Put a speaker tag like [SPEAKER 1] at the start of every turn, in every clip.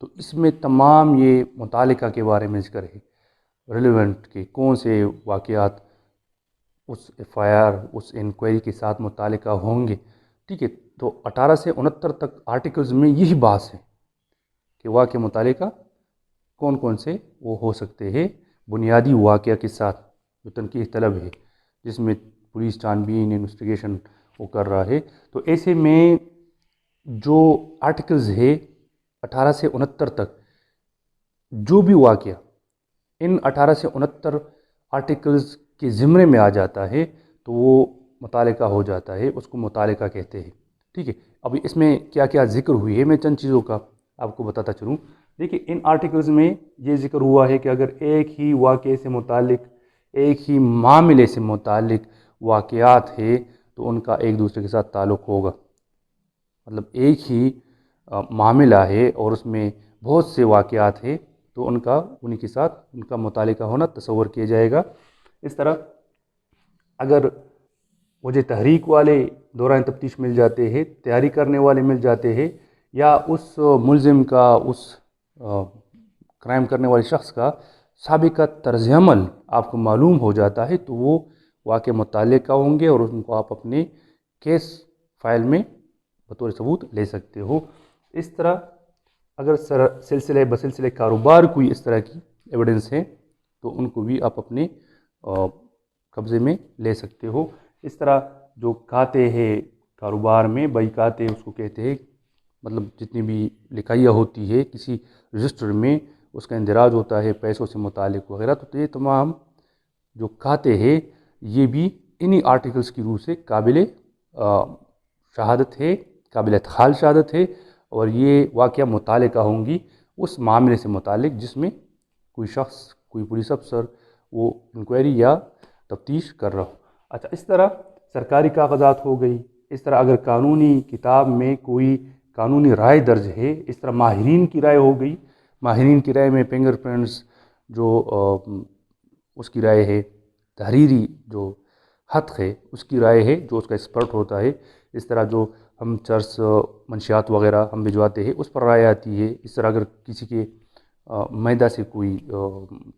[SPEAKER 1] تو اس میں تمام یہ متعلقہ کے بارے میں ذکر ہے، ریلیونٹ کہ کون سے واقعات اس ایف آئی آر اس انکوائری کے ساتھ متعلقہ ہوں گے، ٹھیک ہے۔ تو 18 سے 69 تک آرٹیکلز میں یہی بات ہے کہ واقعہ متعلقہ کون کون سے وہ ہو سکتے ہیں بنیادی واقعہ کے ساتھ جو تنقیح طلب ہے، جس میں پولیس چھان بین انویسٹیگیشن وہ کر رہا ہے۔ تو ایسے میں جو آرٹیکلز ہے 18 سے 69 تک جو بھی واقعہ ان 18 سے 69 آرٹیکلز کے زمرے میں آ جاتا ہے تو وہ متعلقہ ہو جاتا ہے، اس کو متعلقہ کہتے ہیں، ٹھیک ہے۔ ابھی اس میں کیا کیا ذکر ہوئی ہے میں چند چیزوں کا آپ کو بتاتا چلوں۔ دیکھیے ان آرٹیکلز میں یہ ذکر ہوا ہے کہ اگر ایک ہی واقعے سے متعلق ایک ہی معاملے سے متعلق واقعات ہے تو ان کا ایک دوسرے کے ساتھ تعلق ہوگا، مطلب ایک ہی معاملہ ہے اور اس میں بہت سے واقعات ہیں تو انہی کے ساتھ ان کا متعلقہ ہونا تصور کیا جائے گا۔ اس طرح اگر وجہ تحریک والے دوران تفتیش مل جاتے ہیں، تیاری کرنے والے مل جاتے ہیں، یا اس ملزم کا اس کرائم کرنے والے شخص کا سابقہ طرز عمل آپ کو معلوم ہو جاتا ہے تو وہ واقع متعلقہ ہوں گے اور ان کو آپ اپنے کیس فائل میں بطور ثبوت لے سکتے ہو۔ اس طرح اگر سلسلے بسلسلے کاروبار کوئی اس طرح کی ایویڈنس ہے تو ان کو بھی آپ اپنے قبضے میں لے سکتے ہو۔ اس طرح جو کھاتے ہیں کاروبار میں بئی کھاتے اس کو کہتے ہیں، مطلب جتنی بھی لکھائیاں ہوتی ہے کسی رجسٹر میں اس کا اندراج ہوتا ہے پیسوں سے متعلق وغیرہ، تو یہ تمام جو کھاتے ہیں یہ بھی انہی آرٹیکلز کی روح سے قابل شہادت ہے، قابل ادخال شہادت ہے، اور یہ واقعہ متعلقہ ہوں گی اس معاملے سے متعلق جس میں کوئی شخص کوئی پولیس افسر وہ انکوائری یا تفتیش کر رہا ہو۔ اچھا، اس طرح سرکاری کاغذات ہو گئی، اس طرح اگر قانونی کتاب میں کوئی قانونی رائے درج ہے، اس طرح ماہرین کی رائے ہو گئی، ماہرین کی رائے میں فنگر پرنٹس جو اس کی رائے ہے، تحریری جو خط ہے اس کی رائے ہے جو اس کا ایکسپرٹ ہوتا ہے، اس طرح جو ہم چرس منشیات وغیرہ ہم بھجواتے ہیں اس پر رائے آتی ہے۔ اس طرح اگر کسی کے معدہ سے کوئی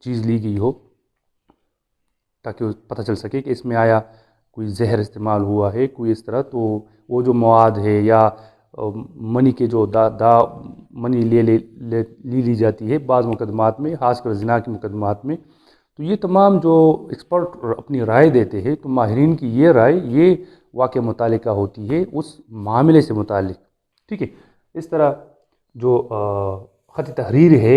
[SPEAKER 1] چیز لی گئی ہو تاکہ پتہ چل سکے کہ اس میں آیا کوئی زہر استعمال ہوا ہے کوئی اس طرح، تو وہ جو مواد ہے یا منی کے جو منی لی جاتی ہے بعض مقدمات میں، خاص کر زنا کے مقدمات میں، تو یہ تمام جو ایکسپرٹ اپنی رائے دیتے ہیں تو ماہرین کی یہ رائے یہ واقع متعلقہ ہوتی ہے اس معاملے سے متعلق، ٹھیک ہے۔ اس طرح جو خط تحریر ہے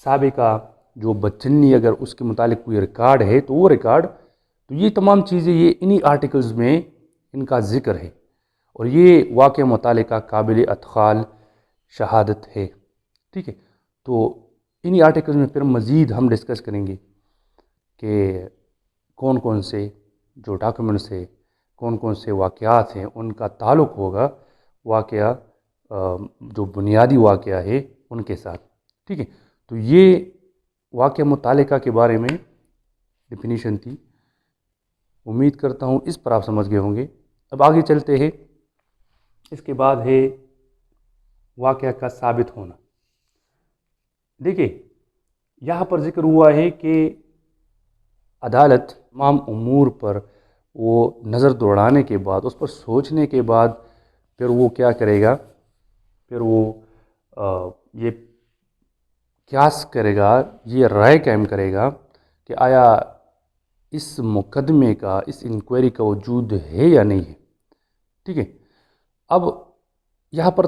[SPEAKER 1] سابقہ جو بدچلنی اگر اس کے متعلق کوئی ریکارڈ ہے تو وہ ریکارڈ، تو یہ تمام چیزیں یہ انہی آرٹیکلز میں ان کا ذکر ہے اور یہ واقع متعلقہ قابل ادخال شہادت ہے، ٹھیک ہے۔ تو انہی آرٹیکلز میں پھر مزید ہم ڈسکس کریں گے کہ کون کون سے جو ڈاکیومنٹس ہیں کون کون سے واقعات ہیں ان کا تعلق ہوگا واقعہ جو بنیادی واقعہ ہے ان کے ساتھ، ٹھیک ہے۔ تو یہ واقعہ متعلقہ کے بارے میں ڈیفینیشن تھی، امید کرتا ہوں اس پر آپ سمجھ گئے ہوں گے۔ اب آگے چلتے ہیں، اس کے بعد ہے واقعہ کا ثابت ہونا۔ دیکھیں یہاں پر ذکر ہوا ہے کہ عدالت تمام امور پر وہ نظر دوڑانے کے بعد اس پر سوچنے کے بعد پھر وہ کیا کرے گا، پھر وہ یہ قیاس کرے گا، یہ رائے قائم کرے گا کہ آیا اس مقدمے کا اس انکوائری کا وجود ہے یا نہیں ہے، ٹھیک ہے۔ اب یہاں پر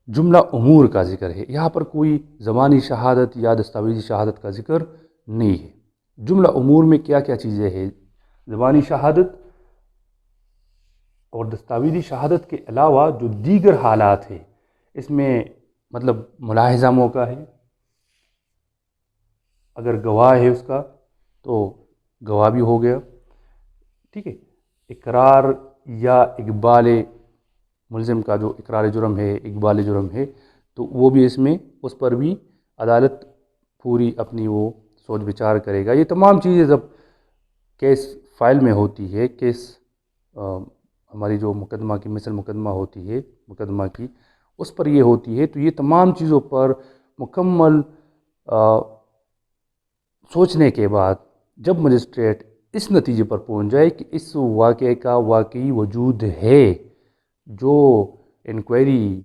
[SPEAKER 1] جملہ امور کا ذکر ہے، یہاں پر کوئی زبانی شہادت یا دستاویزی شہادت کا ذکر نہیں ہے۔ جملہ امور میں کیا کیا چیزیں ہیں؟ زبانی شہادت اور دستاویزی شہادت کے علاوہ جو دیگر حالات ہیں اس میں مطلب ملاحظہ موقع ہے، اگر گواہ ہے اس کا تو گواہ بھی ہو گیا، ٹھیک ہے۔ اقرار یا اقبال ملزم کا جو اقرار جرم ہے اقبال جرم ہے تو وہ بھی اس پر بھی عدالت پوری اپنی وہ سوچ بچار کرے گا۔ یہ تمام چیزیں جب کیس فائل میں ہوتی ہے، کیس ہماری جو مقدمہ کی مثل مقدمہ ہوتی ہے مقدمہ کی اس پر یہ ہوتی ہے تو یہ تمام چیزوں پر مکمل سوچنے کے بعد جب مجسٹریٹ اس نتیجے پر پہنچ جائے کہ اس واقعے کا واقعی وجود ہے، جو انکوائری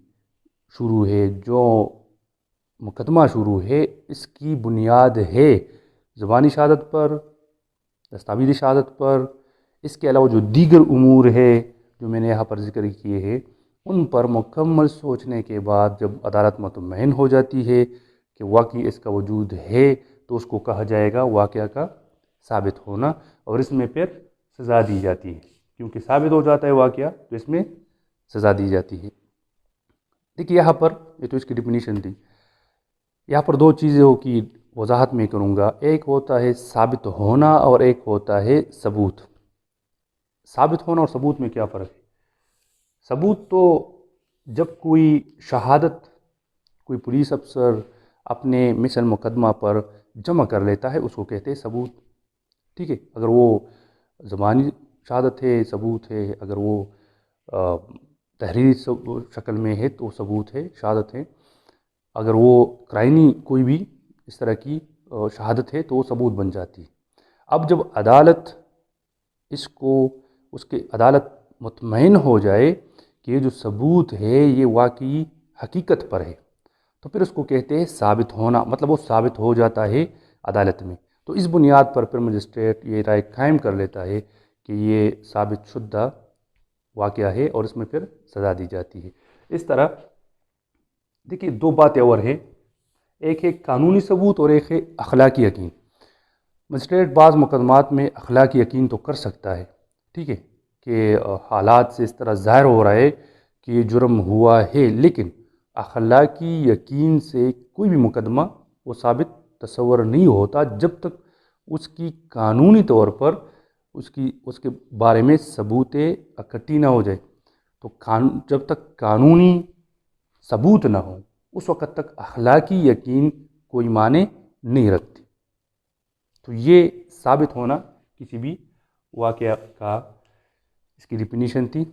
[SPEAKER 1] شروع ہے، جو مقدمہ شروع ہے، اس کی بنیاد ہے زبانی شہادت پر، دستاویزی شہادت پر، اس کے علاوہ جو دیگر امور ہے جو میں نے یہاں پر ذکر کیے ہیں، ان پر مکمل سوچنے کے بعد جب عدالت مطمئن ہو جاتی ہے کہ واقعی اس کا وجود ہے، تو اس کو کہا جائے گا واقعہ کا ثابت ہونا، اور اس میں پھر سزا دی جاتی ہے، کیونکہ ثابت ہو جاتا ہے واقعہ تو اس میں سزا دی جاتی ہے۔ دیکھیے یہاں پر یہ تو اس کی ڈیفینیشن تھی، یہاں پر دو چیزوں کی وضاحت میں کروں گا، ایک ہوتا ہے ثابت ہونا اور ایک ہوتا ہے ثبوت۔ ثابت ہونا اور ثبوت میں کیا فرق ہے؟ ثبوت تو جب کوئی شہادت کوئی پولیس افسر اپنے مثل مقدمہ پر جمع کر لیتا ہے، اس کو کہتے ہیں ثبوت، ٹھیک ہے؟ اگر وہ زبانی شہادت ہے ثبوت ہے، اگر وہ تحریری شکل میں ہے تو ثبوت ہے، شہادت ہے، اگر وہ قرائنی کوئی بھی اس طرح کی شہادت ہے تو وہ ثبوت بن جاتی ہے۔ اب جب عدالت عدالت مطمئن ہو جائے کہ یہ جو ثبوت ہے یہ واقعی حقیقت پر ہے، تو پھر اس کو کہتے ہیں ثابت ہونا، مطلب وہ ثابت ہو جاتا ہے عدالت میں، تو اس بنیاد پر پھر مجسٹریٹ یہ رائے قائم کر لیتا ہے کہ یہ ثابت شدہ واقعہ ہے اور اس میں پھر سزا دی جاتی ہے۔ اس طرح دیکھیے دو باتیں اور ہیں، ایک ہے قانونی ثبوت اور ایک ہے اخلاقی یقین۔ مجسٹریٹ بعض مقدمات میں اخلاقی یقین تو کر سکتا ہے، ٹھیک ہے، کہ حالات سے اس طرح ظاہر ہو رہا ہے کہ یہ جرم ہوا ہے، لیکن اخلاقی یقین سے کوئی بھی مقدمہ وہ ثابت تصور نہیں ہوتا جب تک اس کی قانونی طور پر اس کے بارے میں ثبوت اکٹھی نہ ہو جائے۔ تو جب تک قانونی ثبوت نہ ہو اس وقت تک اخلاقی یقین کوئی معنی نہیں رکھتی۔ تو یہ ثابت ہونا کسی بھی واقعہ کا اس کی ڈیفینیشن تھی۔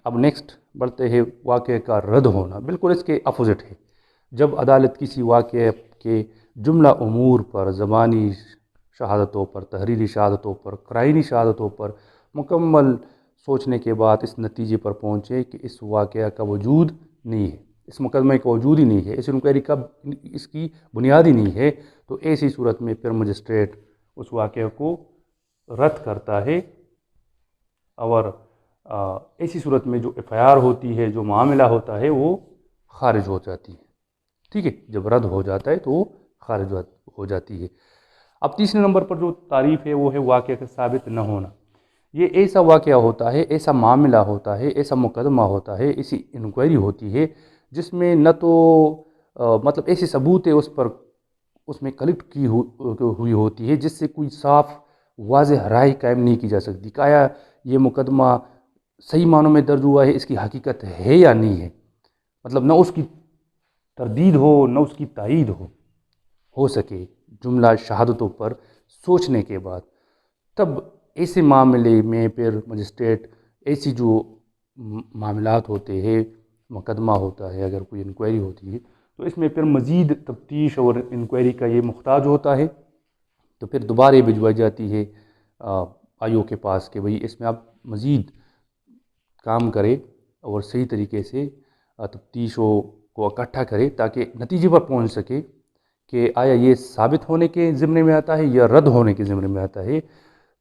[SPEAKER 1] اب نیکسٹ بڑھتے ہیں، واقعے کا رد ہونا بالکل اس کے اپوزٹ ہے۔ جب عدالت کسی واقعے کے جملہ امور پر، زبانی شہادتوں پر، تحریری شہادتوں پر، قرائنی شہادتوں پر مکمل سوچنے کے بعد اس نتیجے پر پہنچے کہ اس واقعہ کا وجود نہیں ہے، اس مقدمے کا وجود ہی نہیں ہے، اس انکوائری کا اس کی بنیاد ہی نہیں ہے، تو ایسی صورت میں پھر مجسٹریٹ اس واقعہ کو رد کرتا ہے، اور ایسی صورت میں جو ایف آئی آر ہوتی ہے، جو معاملہ ہوتا ہے، وہ خارج ہو جاتی ہے، ٹھیک ہے؟ جب رد ہو جاتا ہے تو وہ خارج ہو جاتی ہے۔ اب تیسرے نمبر پر جو تعریف ہے وہ ہے واقعہ کا ثابت نہ ہونا۔ یہ ایسا واقعہ ہوتا ہے، ایسا معاملہ ہوتا ہے، ایسا مقدمہ ہوتا ہے، ایسی انکوائری ہوتی ہے جس میں نہ تو مطلب ایسی ثبوت ہے اس میں کلیکٹ کی ہوئی ہوتی ہے جس سے کوئی صاف واضح رائے قائم نہیں کی جا سکتی کہ آیا یہ مقدمہ صحیح معنوں میں درج ہوا ہے، اس کی حقیقت ہے یا نہیں ہے، مطلب نہ اس کی تردید ہو نہ اس کی تائید ہو سکے جملہ شہادتوں پر سوچنے کے بعد۔ تب ایسے معاملے میں پھر مجسٹریٹ ایسی جو معاملات ہوتے ہیں، مقدمہ ہوتا ہے، اگر کوئی انکوائری ہوتی ہے تو اس میں پھر مزید تفتیش اور انکوائری کا یہ محتاج ہوتا ہے، تو پھر دوبارہ بھجوائی جاتی ہے آئی او کے پاس کہ بھئی اس میں آپ مزید کام کرے اور صحیح طریقے سے تفتیشوں کو اکٹھا کرے تاکہ نتیجے پر پہنچ سکے کہ آیا یہ ثابت ہونے کے ضمن میں آتا ہے یا رد ہونے کے ضمن میں آتا ہے۔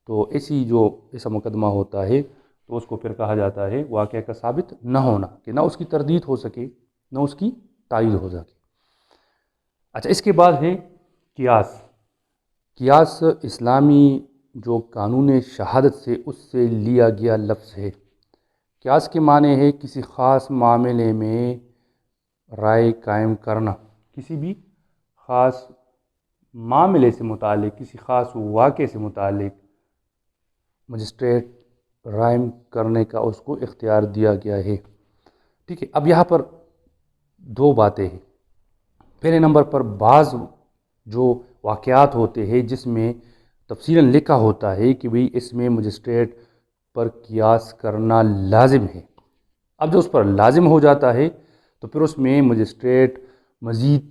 [SPEAKER 1] تو ایسا مقدمہ ہوتا ہے تو اس کو پھر کہا جاتا ہے واقعہ کا ثابت نہ ہونا، کہ نہ اس کی تردید ہو سکے نہ اس کی تائید ہو سکے۔ اچھا، اس کے بعد ہے قیاس۔ قیاس اسلامی جو قانون شہادت سے اس سے لیا گیا لفظ ہے۔ قیاس کے معنی ہے کسی خاص معاملے میں رائے قائم کرنا، کسی بھی خاص معاملے سے متعلق، کسی خاص واقعے سے متعلق مجسٹریٹ رائے کرنے کا اس کو اختیار دیا گیا ہے، ٹھیک ہے؟ اب یہاں پر دو باتیں ہیں۔ پہلے نمبر پر بعض جو واقعات ہوتے ہیں جس میں تفصیلاً لکھا ہوتا ہے کہ بھئی اس میں مجسٹریٹ پر قیاس کرنا لازم ہے۔ اب جو اس پر لازم ہو جاتا ہے تو پھر اس میں مجسٹریٹ مزید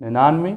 [SPEAKER 1] 99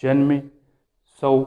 [SPEAKER 1] 96, 100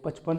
[SPEAKER 1] 55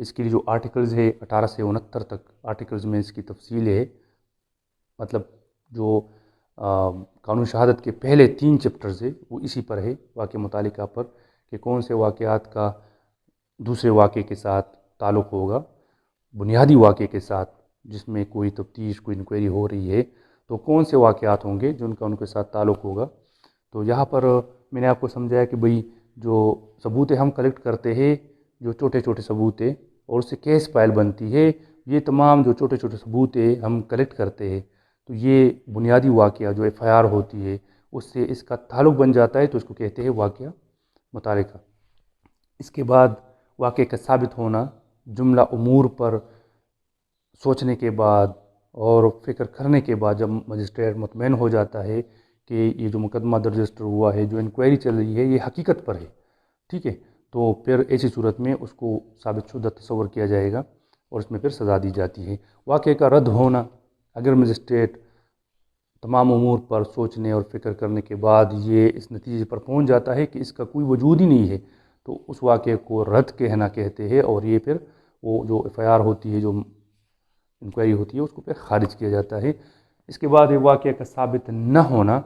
[SPEAKER 1] اس کے لیے جو آرٹیکلز ہے 18 سے 69 تک آرٹیکلز میں اس کی تفصیل ہے، مطلب جو قانون شہادت کے پہلے 3 چیپٹرز ہے وہ اسی پر ہے، واقع متعلقہ پر، کہ کون سے واقعات کا دوسرے واقعے کے ساتھ تعلق ہوگا، بنیادی واقعے کے ساتھ جس میں کوئی تفتیش کوئی انکوائری ہو رہی ہے، تو کون سے واقعات ہوں گے جن کا ان کے ساتھ تعلق ہوگا۔ تو یہاں پر میں نے آپ کو سمجھایا کہ بھئی جو ثبوت ہم کلیکٹ کرتے ہیں، جو چھوٹے چھوٹے ثبوت ہیں، اور اس سے کیس فائل بنتی ہے، یہ تمام جو چھوٹے چھوٹے ثبوت ہیں ہم کلیکٹ کرتے ہیں، تو یہ بنیادی واقعہ جو ایف آئی آر ہوتی ہے اس سے اس کا تعلق بن جاتا ہے، تو اس کو کہتے ہیں واقعہ متعلقہ۔ اس کے بعد واقعے کا ثابت ہونا، جملہ امور پر سوچنے کے بعد اور فکر کرنے کے بعد جب مجسٹریٹ مطمئن ہو جاتا ہے کہ یہ جو مقدمہ درج رجسٹر ہوا ہے، جو انکوائری چل رہی ہے، یہ حقیقت پر ہے، ٹھیک ہے، تو پھر ایسی صورت میں اس کو ثابت شدہ تصور کیا جائے گا اور اس میں پھر سزا دی جاتی ہے۔ واقعے کا رد ہونا، اگر مجسٹریٹ تمام امور پر سوچنے اور فکر کرنے کے بعد یہ اس نتیجے پر پہنچ جاتا ہے کہ اس کا کوئی وجود ہی نہیں ہے، تو اس واقعے کو رد کہنا کہتے ہیں، اور یہ پھر وہ جو ایف آئی آر ہوتی ہے، جو انکوائری ہوتی ہے، اس کو پھر خارج کیا جاتا ہے۔ اس کے بعد یہ واقعہ کا ثابت نہ ہونا،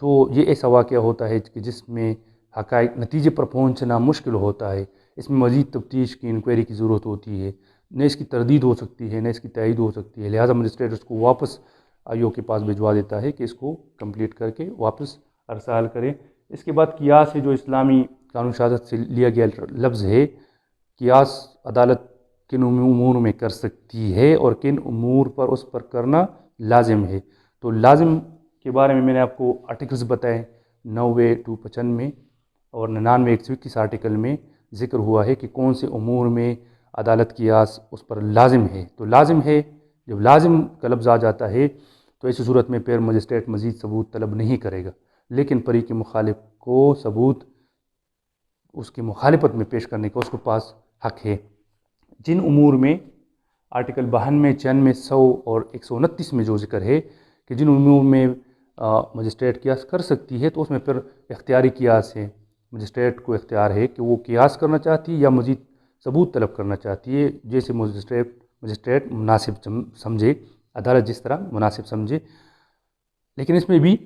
[SPEAKER 1] تو یہ ایسا واقعہ ہوتا ہے کہ جس میں حقائق نتیجے پر پہنچنا مشکل ہوتا ہے، اس میں مزید تفتیش کی انکوائری کی ضرورت ہوتی ہے، نہ اس کی تردید ہو سکتی ہے نہ اس کی تائید ہو سکتی ہے، لہٰذا مجسٹریٹ اس کو واپس آئی او کے پاس بھجوا دیتا ہے کہ اس کو کمپلیٹ کر کے واپس ارسال کرے۔ اس کے بعد قیاس ہے، جو اسلامی قانون شہادت سے لیا گیا لفظ ہے۔ قیاس عدالت کن امور میں کر سکتی ہے اور کن امور پر اس پر کرنا لازم ہے، تو لازم کے بارے میں میں نے آپ کو آرٹیکلز بتائے، 90 to 95 اور 99 121 آرٹیکل میں ذکر ہوا ہے کہ کون سے امور میں عدالت قیاس اس پر لازم ہے۔ تو لازم ہے، جب لازم کا لفظ آ جاتا ہے تو ایسی صورت میں پھر مجسٹریٹ مزید ثبوت طلب نہیں کرے گا، لیکن پری کے مخالف کو ثبوت اس کی مخالفت میں پیش کرنے کا اس کے پاس حق ہے۔ جن امور میں آرٹیکل 92 96 100 اور 129 میں جو ذکر ہے کہ جن امور میں مجسٹریٹ قیاس کر سکتی ہے، تو اس میں پھر اختیاری قیاس ہے، مجسٹریٹ کو اختیار ہے کہ وہ قیاس کرنا چاہتی ہے یا مزید ثبوت طلب کرنا چاہتی ہے، جیسے مجسٹریٹ مناسب سمجھے، عدالت جس طرح مناسب سمجھے، لیکن اس میں بھی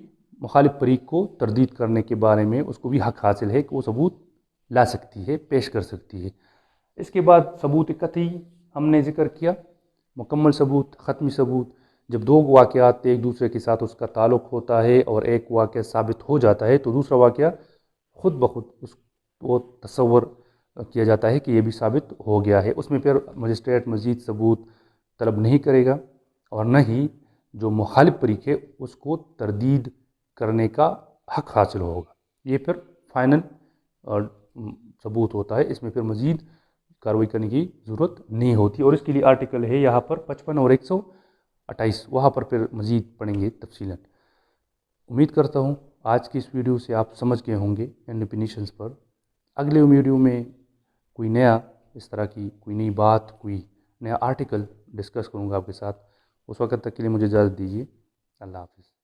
[SPEAKER 1] مخالف فریق کو تردید کرنے کے بارے میں اس کو بھی حق حاصل ہے کہ وہ ثبوت لا سکتی ہے، پیش کر سکتی ہے۔ اس کے بعد ثبوت قطعی ہم نے ذکر کیا، مکمل ثبوت، ختمی ثبوت، جب دو واقعات ایک دوسرے کے ساتھ اس کا تعلق ہوتا ہے اور ایک واقعہ ثابت ہو جاتا ہے، تو دوسرا واقعہ خود بخود اس کو تصور کیا جاتا ہے کہ یہ بھی ثابت ہو گیا ہے، اس میں پھر مجسٹریٹ مزید ثبوت طلب نہیں کرے گا، اور نہ ہی جو مخالف فریق ہے اس کو تردید کرنے کا حق حاصل ہوگا۔ یہ پھر فائنل ثبوت ہوتا ہے، اس میں پھر مزید کارروائی کرنے کی ضرورت نہیں ہوتی، اور اس کے لیے آرٹیکل ہے یہاں پر 55 اور 128، وہاں پر پھر مزید پڑھیں گے تفصیلاً۔ امید کرتا ہوں آج کی اس ویڈیو سے آپ سمجھ گئے ہوں گے ان ڈیفینیشنز پر۔ اگلے ویڈیو میں کوئی نیا اس طرح کی کوئی نئی بات، کوئی نیا آرٹیکل ڈسکس کروں گا آپ کے ساتھ۔ اس وقت تک کے لیے مجھے اجازت دیجیے۔ اللہ حافظ۔